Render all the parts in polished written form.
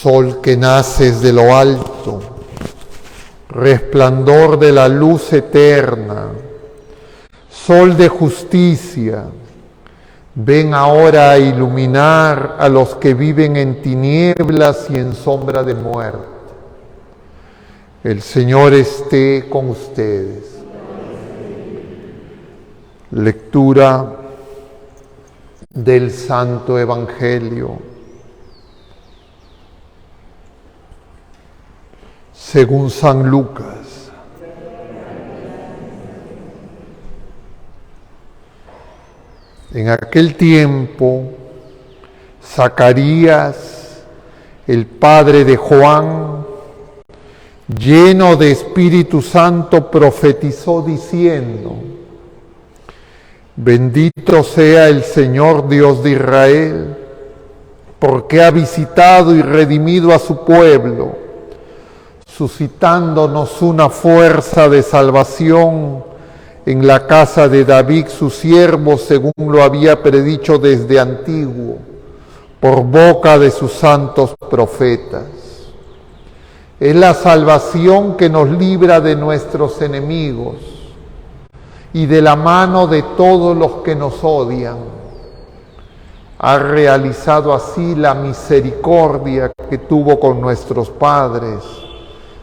Sol que naces de lo alto, resplandor de la luz eterna, sol de justicia, ven ahora a iluminar a los que viven en tinieblas y en sombra de muerte. El Señor esté con ustedes. Lectura del Santo Evangelio según San Lucas. En aquel tiempo, Zacarías, el padre de Juan, lleno de Espíritu Santo, profetizó diciendo: Bendito sea el Señor Dios de Israel, porque ha visitado y redimido a su pueblo, suscitándonos una fuerza de salvación en la casa de David, su siervo, según lo había predicho desde antiguo, por boca de sus santos profetas. Es la salvación que nos libra de nuestros enemigos y de la mano de todos los que nos odian. Ha realizado así la misericordia que tuvo con nuestros padres,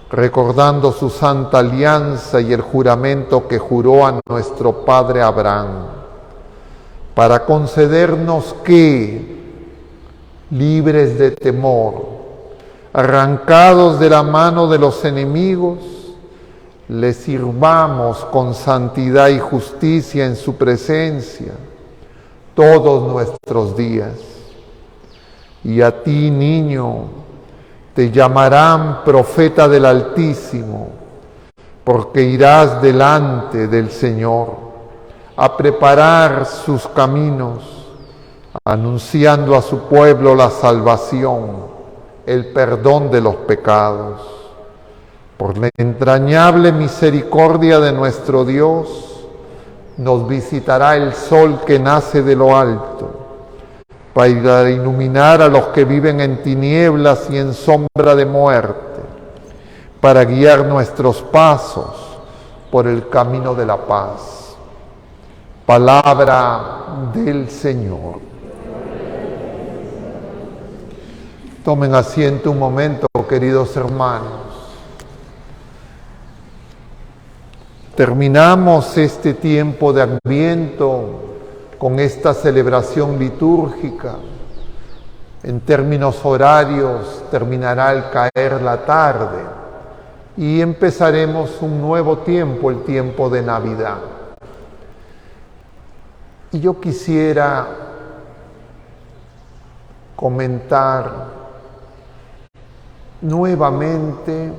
recordando su santa alianza y el juramento que juró a nuestro padre Abraham, para concedernos que, libres de temor, arrancados de la mano de los enemigos, le sirvamos con santidad y justicia en su presencia todos nuestros días. Y a ti, niño, te llamarán profeta del Altísimo, porque irás delante del Señor a preparar sus caminos, anunciando a su pueblo la salvación, el perdón de los pecados. Por la entrañable misericordia de nuestro Dios, nos visitará el sol que nace de lo alto, para iluminar a los que viven en tinieblas y en sombra de muerte, para guiar nuestros pasos por el camino de la paz. Palabra del Señor. Tomen asiento un momento, queridos hermanos. Terminamos este tiempo de Adviento con esta celebración litúrgica. En términos horarios, terminará al caer la tarde y empezaremos un nuevo tiempo, el tiempo de Navidad. Y yo quisiera comentar nuevamente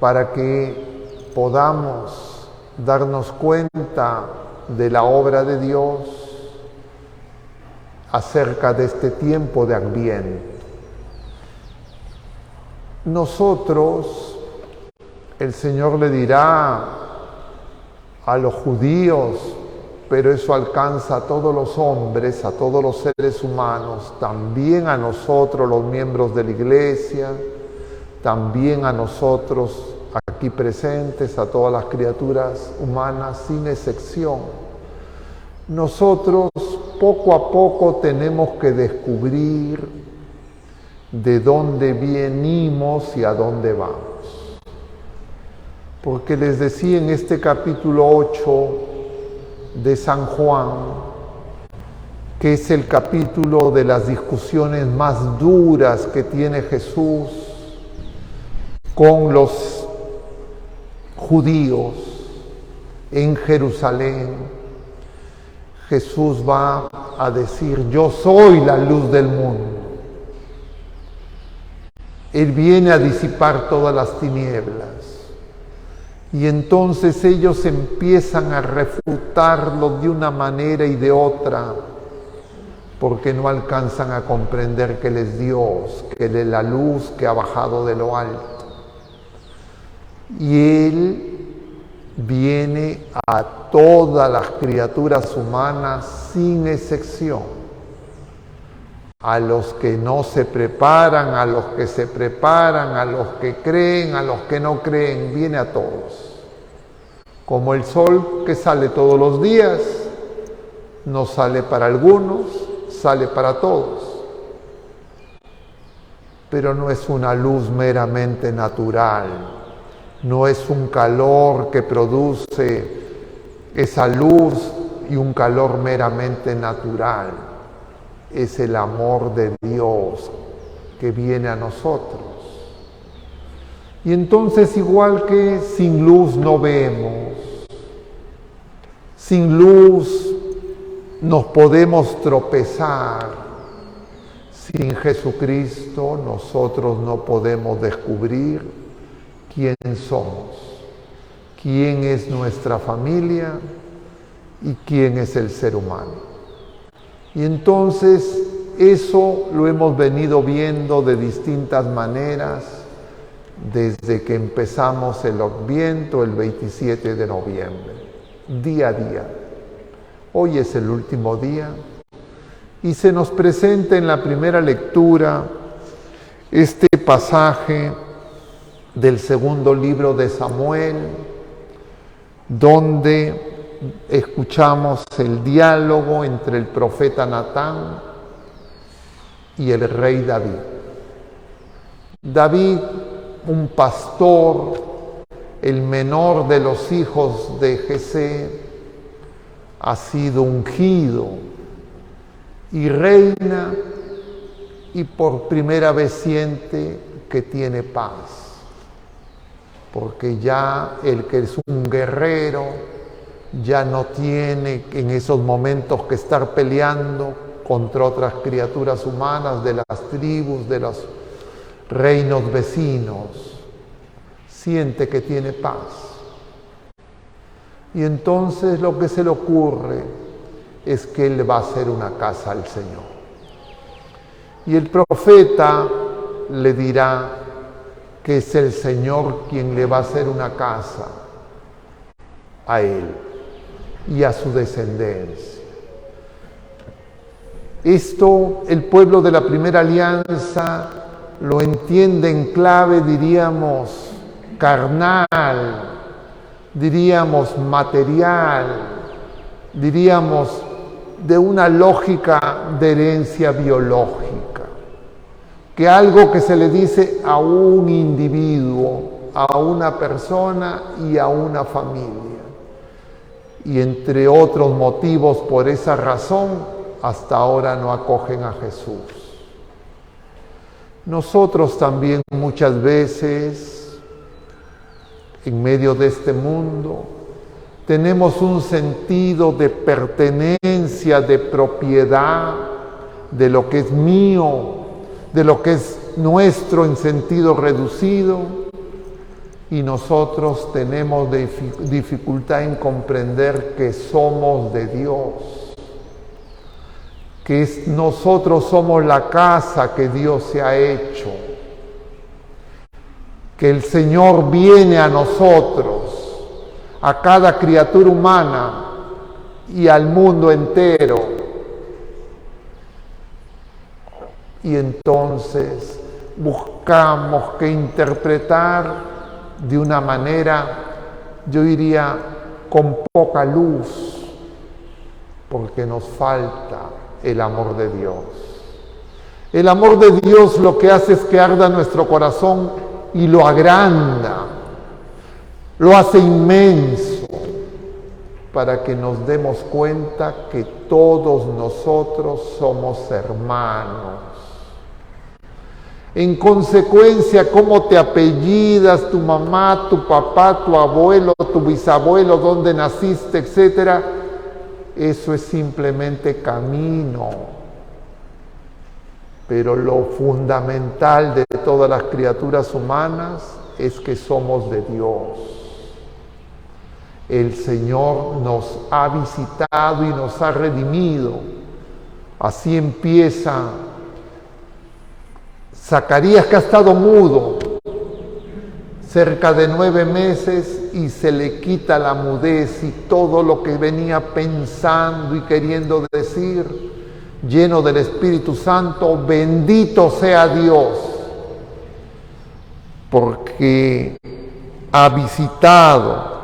para que podamos darnos cuenta de la obra de Dios acerca de este tiempo de Adviento. Nosotros, el Señor le dirá a los judíos, pero eso alcanza a todos los hombres, a todos los seres humanos, también a nosotros los miembros de la Iglesia, también a nosotros aquí presentes, a todas las criaturas humanas sin excepción. Nosotros poco a poco tenemos que descubrir de dónde venimos y a dónde vamos. Porque les decía en este capítulo 8 de San Juan, que es el capítulo de las discusiones más duras que tiene Jesús con los judíos en Jerusalén. Jesús va a decir: yo soy la luz del mundo. Él viene a disipar todas las tinieblas. Y entonces ellos empiezan a refutarlo de una manera y de otra, porque no alcanzan a comprender que Él es Dios, que Él es la luz que ha bajado de lo alto. Y Él viene a todas las criaturas humanas sin excepción a los que no se preparan, a los que se preparan, a los que creen, a los que no creen, viene a todos. Como el sol que sale todos los días, no sale para algunos, sale para todos. Pero no es una luz meramente natural, no es un calor que produce esa luz y un calor meramente natural. Es el amor de Dios que viene a nosotros. Y entonces, igual que sin luz no vemos, sin luz nos podemos tropezar, sin Jesucristo nosotros no podemos descubrir quién somos, quién es nuestra familia y quién es el ser humano. Y entonces eso lo hemos venido viendo de distintas maneras desde que empezamos el Adviento el 27 de noviembre, día a día. Hoy es el último día y se nos presenta en la primera lectura este pasaje del segundo libro de Samuel, donde escuchamos el diálogo entre el profeta Natán y el rey David. David, un pastor, el menor de los hijos de Jesé, ha sido ungido y reina, y por primera vez siente que tiene paz, porque ya el que es un guerrero ya no tiene en esos momentos que estar peleando contra otras criaturas humanas de las tribus, de los reinos vecinos. Siente que tiene paz. Y entonces lo que se le ocurre es que él va a hacer una casa al Señor. Y el profeta le dirá que es el Señor quien le va a hacer una casa a él y a su descendencia. Esto el pueblo de la primera alianza lo entiende en clave, diríamos, carnal, diríamos material, diríamos de una lógica de herencia biológica, que algo que se le dice a un individuo, a una persona y a una familia. Y entre otros motivos, por esa razón, hasta ahora no acogen a Jesús. Nosotros también muchas veces, en medio de este mundo, tenemos un sentido de pertenencia, de propiedad, de lo que es mío, de lo que es nuestro en sentido reducido, y nosotros tenemos dificultad en comprender que somos de Dios, que nosotros somos la casa que Dios se ha hecho, que el Señor viene a nosotros, a cada criatura humana y al mundo entero. Y entonces buscamos que interpretar de una manera, yo diría, con poca luz, porque nos falta el amor de Dios. El amor de Dios lo que hace es que arda nuestro corazón y lo agranda, lo hace inmenso, para que nos demos cuenta que todos nosotros somos hermanos. En consecuencia, cómo te apellidas, tu mamá, tu papá, tu abuelo, tu bisabuelo, dónde naciste, etcétera, eso es simplemente camino. Pero lo fundamental de todas las criaturas humanas es que somos de Dios. El Señor nos ha visitado y nos ha redimido. Así empieza Zacarías, que ha estado mudo cerca de 9 meses, y se le quita la mudez y todo lo que venía pensando y queriendo decir lleno del Espíritu Santo, bendito sea Dios, porque ha visitado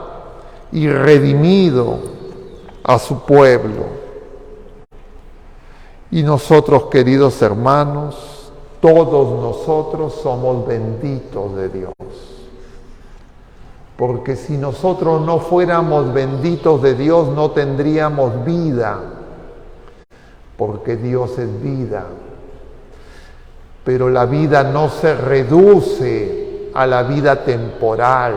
y redimido a su pueblo. Y nosotros, queridos hermanos, todos nosotros somos benditos de Dios. Porque si nosotros no fuéramos benditos de Dios, no tendríamos vida. Porque Dios es vida. Pero la vida no se reduce a la vida temporal,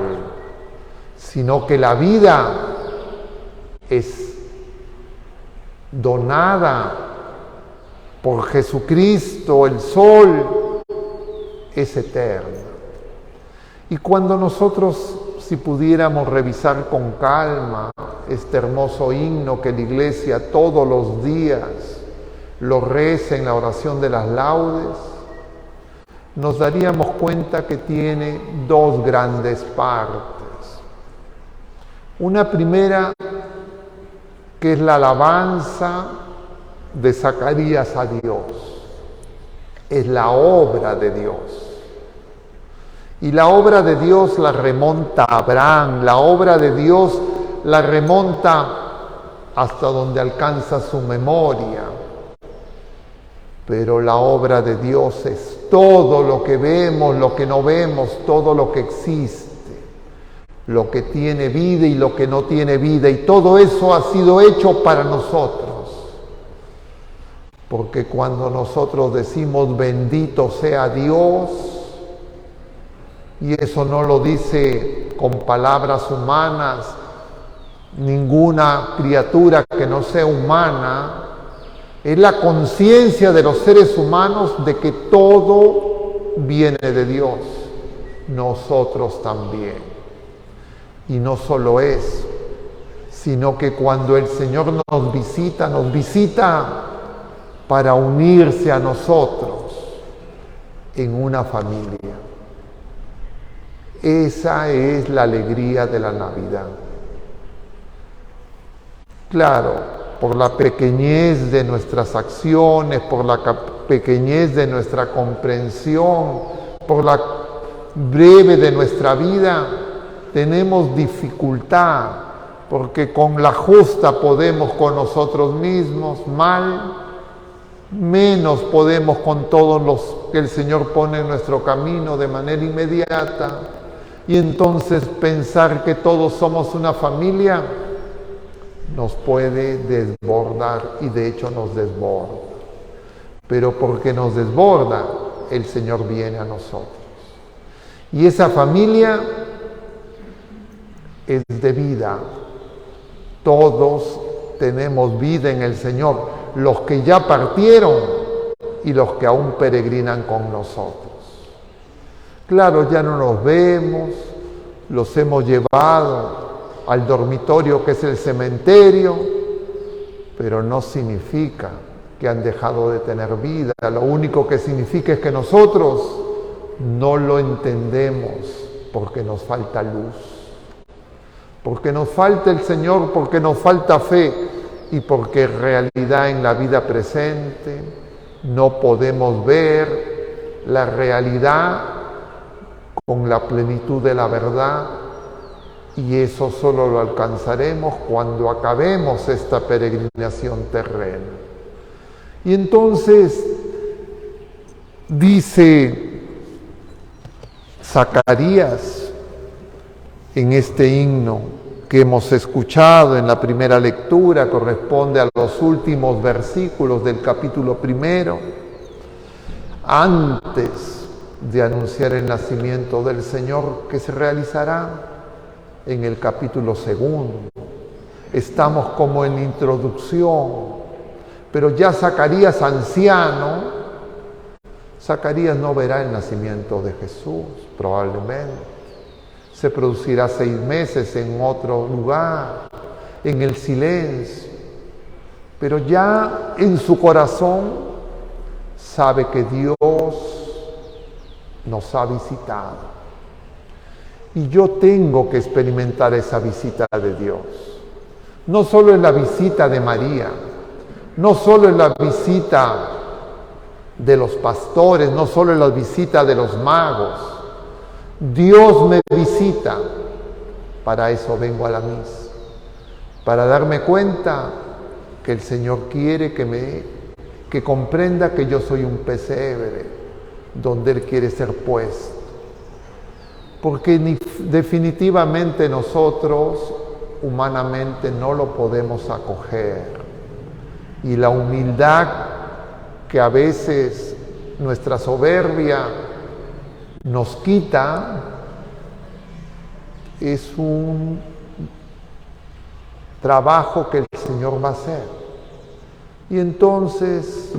sino que la vida es donada por Jesucristo, el sol es eterno. Y cuando nosotros, si pudiéramos revisar con calma este hermoso himno que la Iglesia todos los días lo reza en la oración de las laudes, nos daríamos cuenta que tiene dos grandes partes. Una primera, que es la alabanza de Zacarías a Dios, es la obra de Dios. Y la obra de Dios la remonta a Abraham, la obra de Dios la remonta hasta donde alcanza su memoria. Pero la obra de Dios es todo lo que vemos, lo que no vemos, todo lo que existe, lo que tiene vida y lo que no tiene vida. Y todo eso ha sido hecho para nosotros. Porque cuando nosotros decimos bendito sea Dios, y eso no lo dice con palabras humanas, ninguna criatura que no sea humana, es la conciencia de los seres humanos de que todo viene de Dios, nosotros también. Y no solo eso, sino que cuando el Señor nos visita para unirse a nosotros en una familia. Esa es la alegría de la Navidad. Claro, por la pequeñez de nuestras acciones, por la pequeñez de nuestra comprensión, por la breve de nuestra vida, tenemos dificultad, porque con la justa podemos con nosotros mismos mal, menos podemos con todos los que el Señor pone en nuestro camino de manera inmediata. Y entonces pensar que todos somos una familia nos puede desbordar, y de hecho nos desborda. Pero porque nos desborda, el Señor viene a nosotros. Y esa familia es de vida. Todos tenemos vida en el Señor, los que ya partieron y los que aún peregrinan con nosotros. Claro, ya no nos vemos, los hemos llevado al dormitorio que es el cementerio, pero no significa que han dejado de tener vida. Lo único que significa es que nosotros no lo entendemos porque nos falta luz, porque nos falta el Señor, porque nos falta fe y porque en realidad en la vida presente no podemos ver la realidad con la plenitud de la verdad, y eso solo lo alcanzaremos cuando acabemos esta peregrinación terrena. Y entonces dice Zacarías en este himno que hemos escuchado en la primera lectura, corresponde a los últimos versículos del capítulo primero, antes de anunciar el nacimiento del Señor, que se realizará en el capítulo segundo. Estamos como en introducción, pero ya Zacarías anciano, Zacarías no verá el nacimiento de Jesús, probablemente. Se producirá 6 meses en otro lugar, en el silencio, pero ya en su corazón sabe que Dios nos ha visitado. Y yo tengo que experimentar esa visita de Dios. No solo es la visita de María, No solo en la visita de los pastores, no solo en la visita de los magos. Dios me visita. Para eso vengo a la misa. Para darme cuenta que el Señor quiere que comprenda que yo soy un pesebre donde Él quiere ser puesto. Porque definitivamente nosotros humanamente no lo podemos acoger. Y la humildad que a veces nuestra soberbia nos quita es un trabajo que el Señor va a hacer. Y entonces,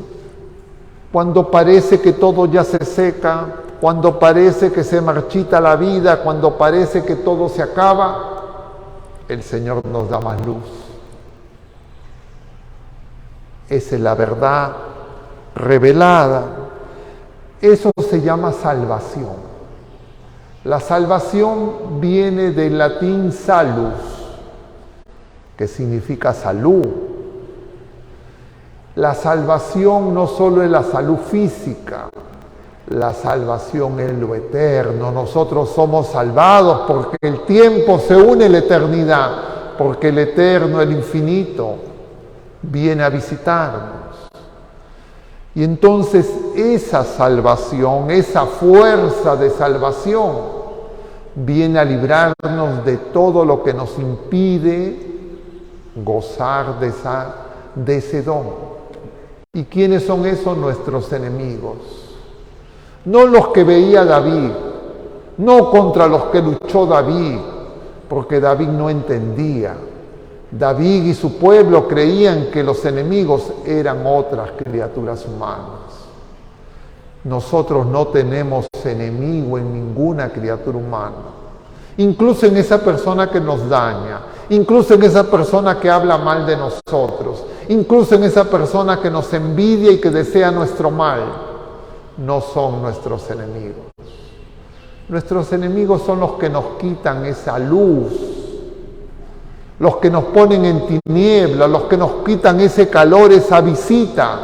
cuando parece que todo ya se seca, cuando parece que se marchita la vida, cuando parece que todo se acaba, el Señor nos da más luz. Esa es la verdad revelada. Eso se llama salvación. La salvación viene del latín salus, que significa salud. La salvación no solo es la salud física, la salvación es lo eterno. Nosotros somos salvados porque el tiempo se une a la eternidad, porque el eterno, el infinito, viene a visitarnos. Y entonces esa salvación, esa fuerza de salvación, viene a librarnos de todo lo que nos impide gozar de ese don. ¿Y quiénes son esos? Nuestros enemigos. No los que veía David, no contra los que luchó David, porque David no entendía. David y su pueblo creían que los enemigos eran otras criaturas humanas. Nosotros no tenemos enemigo en ninguna criatura humana. Incluso en esa persona que nos daña, incluso en esa persona que habla mal de nosotros, incluso en esa persona que nos envidia y que desea nuestro mal, no son nuestros enemigos. Nuestros enemigos son los que nos quitan esa luz, los que nos ponen en tinieblas, los que nos quitan ese calor, esa visita,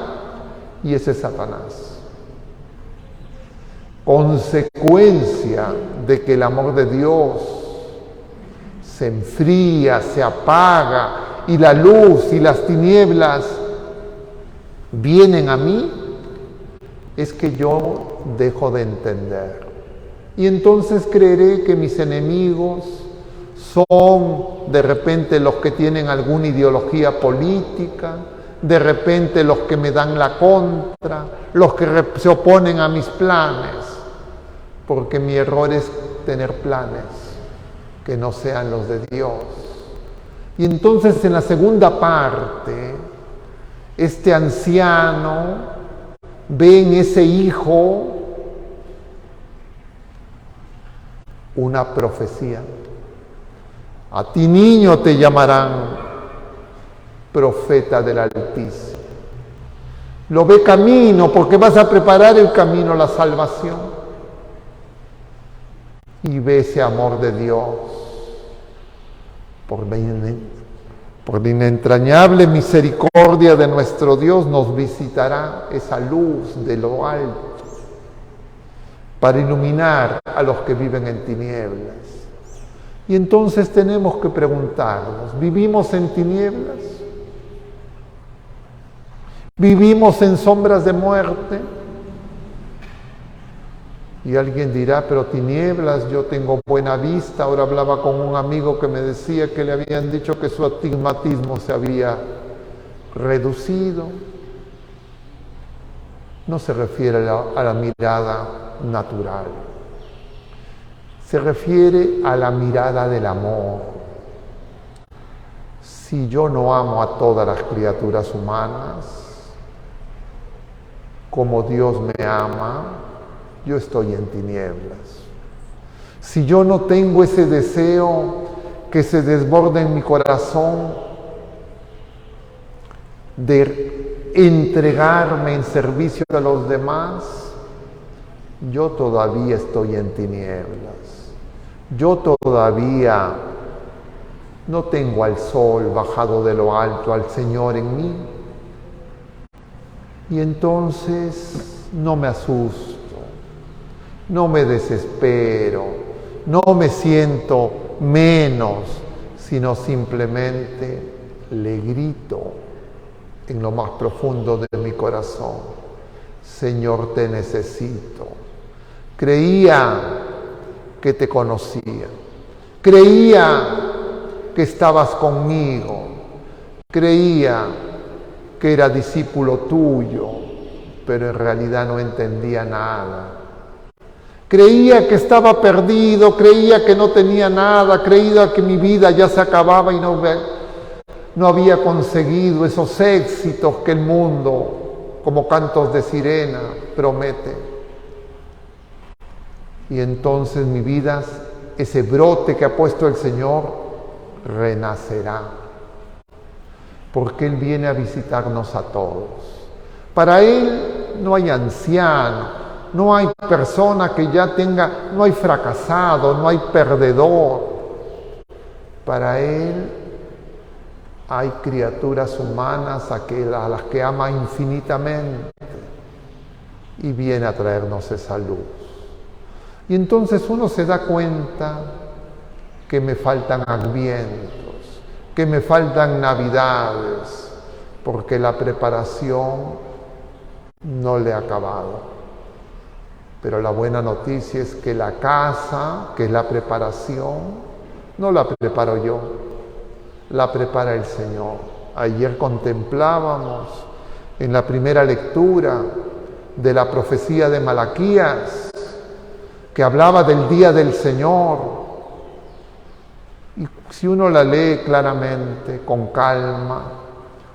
y ese es Satanás. Consecuencia de que el amor de Dios se enfría, se apaga, y la luz y las tinieblas vienen a mí, es que yo dejo de entender. Y entonces creeré que mis enemigos son de repente los que tienen alguna ideología política, de repente los que me dan la contra, los que se oponen a mis planes, porque mi error es tener planes que no sean los de Dios. Y entonces en la segunda parte, este anciano ve en ese hijo una profecía. A ti, niño, te llamarán profeta del Altísimo. Lo ve camino, porque vas a preparar el camino a la salvación. Y ve ese amor de Dios. Por la inentrañable misericordia de nuestro Dios nos visitará esa luz de lo alto para iluminar a los que viven en tinieblas. Y entonces tenemos que preguntarnos, ¿vivimos en tinieblas? ¿Vivimos en sombras de muerte? Y alguien dirá, pero tinieblas, yo tengo buena vista. Ahora hablaba con un amigo que me decía que le habían dicho que su astigmatismo se había reducido. No se refiere a la mirada natural. Se refiere a la mirada del amor. Si yo no amo a todas las criaturas humanas, como Dios me ama, yo estoy en tinieblas. Si yo no tengo ese deseo que se desborde en mi corazón de entregarme en servicio a los demás, yo todavía estoy en tinieblas. Yo todavía no tengo al sol bajado de lo alto, al Señor en mí. Y entonces no me asusto, no me desespero, no me siento menos, sino simplemente le grito en lo más profundo de mi corazón: Señor, te necesito. Creía que te conocía, creía que estabas conmigo, creía que era discípulo tuyo, pero en realidad no entendía nada. Creía que estaba perdido, creía que no tenía nada, creía que mi vida ya se acababa y no había conseguido esos éxitos que el mundo, como cantos de sirena, promete. Y entonces mi vida, ese brote que ha puesto el Señor, renacerá. Porque Él viene a visitarnos a todos. Para Él no hay anciano, no hay persona que ya tenga, no hay fracasado, no hay perdedor. Para Él hay criaturas humanas a las que ama infinitamente y viene a traernos esa luz. Y entonces uno se da cuenta que me faltan advientos, que me faltan navidades, porque la preparación no le ha acabado. Pero la buena noticia es que la casa, que es la preparación, no la preparo yo, la prepara el Señor. Ayer contemplábamos en la primera lectura de la profecía de Malaquías, que hablaba del día del Señor. Y si uno la lee claramente, con calma,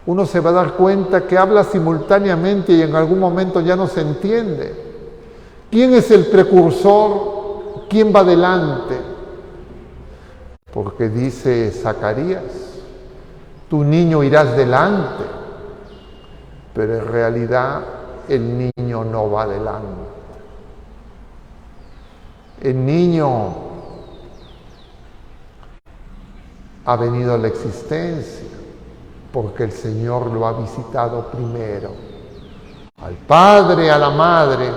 uno se va a dar cuenta que habla simultáneamente y en algún momento ya no se entiende. ¿Quién es el precursor? ¿Quién va delante? Porque dice Zacarías, tu niño irás delante, pero en realidad el niño no va delante. El niño ha venido a la existencia porque el Señor lo ha visitado primero. Al Padre, a la Madre,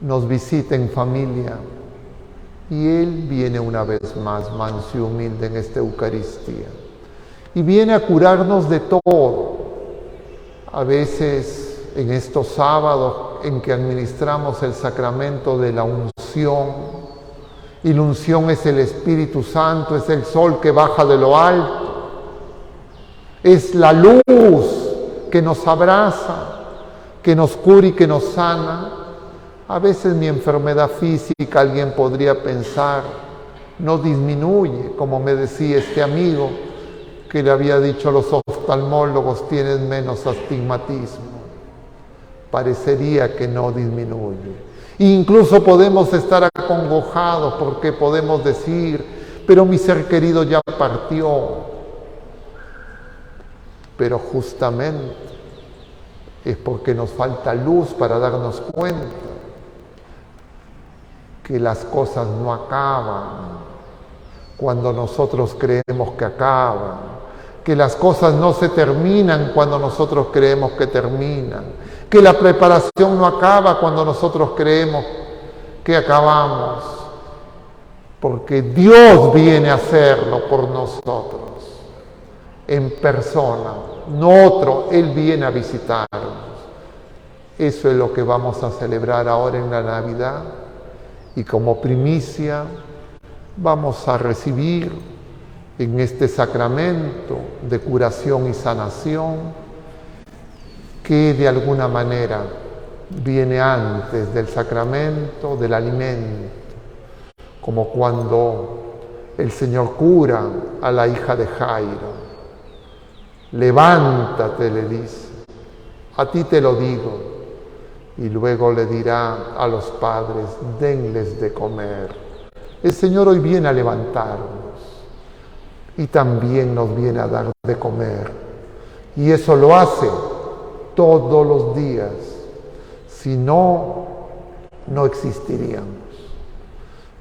nos visita en familia y Él viene una vez más manso y humilde en esta Eucaristía y viene a curarnos de todo. A veces en estos sábados en que administramos el sacramento de la unción, y la unción es el Espíritu Santo, es el sol que baja de lo alto, es la luz que nos abraza, que nos cura y que nos sana. A veces mi enfermedad física, alguien podría pensar, no disminuye, como me decía este amigo que le había dicho a los oftalmólogos, tienes menos astigmatismo. Parecería que no disminuye. Incluso podemos estar acongojados porque podemos decir, pero mi ser querido ya partió. Pero justamente es porque nos falta luz para darnos cuenta que las cosas no acaban cuando nosotros creemos que acaban, que las cosas no se terminan cuando nosotros creemos que terminan, que la preparación no acaba cuando nosotros creemos que acabamos, porque Dios viene a hacerlo por nosotros, en persona, no otro, Él viene a visitarnos. Eso es lo que vamos a celebrar ahora en la Navidad, y como primicia vamos a recibir en este sacramento de curación y sanación, que de alguna manera viene antes del sacramento del alimento, como cuando el Señor cura a la hija de Jairo. Levántate, le dice, a ti te lo digo. Y luego le dirá a los padres, denles de comer. El Señor hoy viene a levantarnos y también nos viene a dar de comer. Y eso lo hace todos los días. Si no, no existiríamos.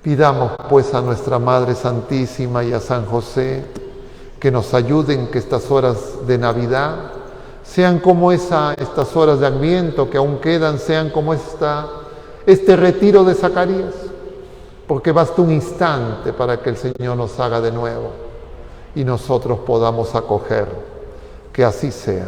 Pidamos pues a nuestra Madre Santísima y a San José que nos ayuden, que estas horas de Navidad sean como estas horas de Adviento que aún quedan, sean como este retiro de Zacarías, porque basta un instante para que el Señor nos haga de nuevo y nosotros podamos acoger. Que así sea.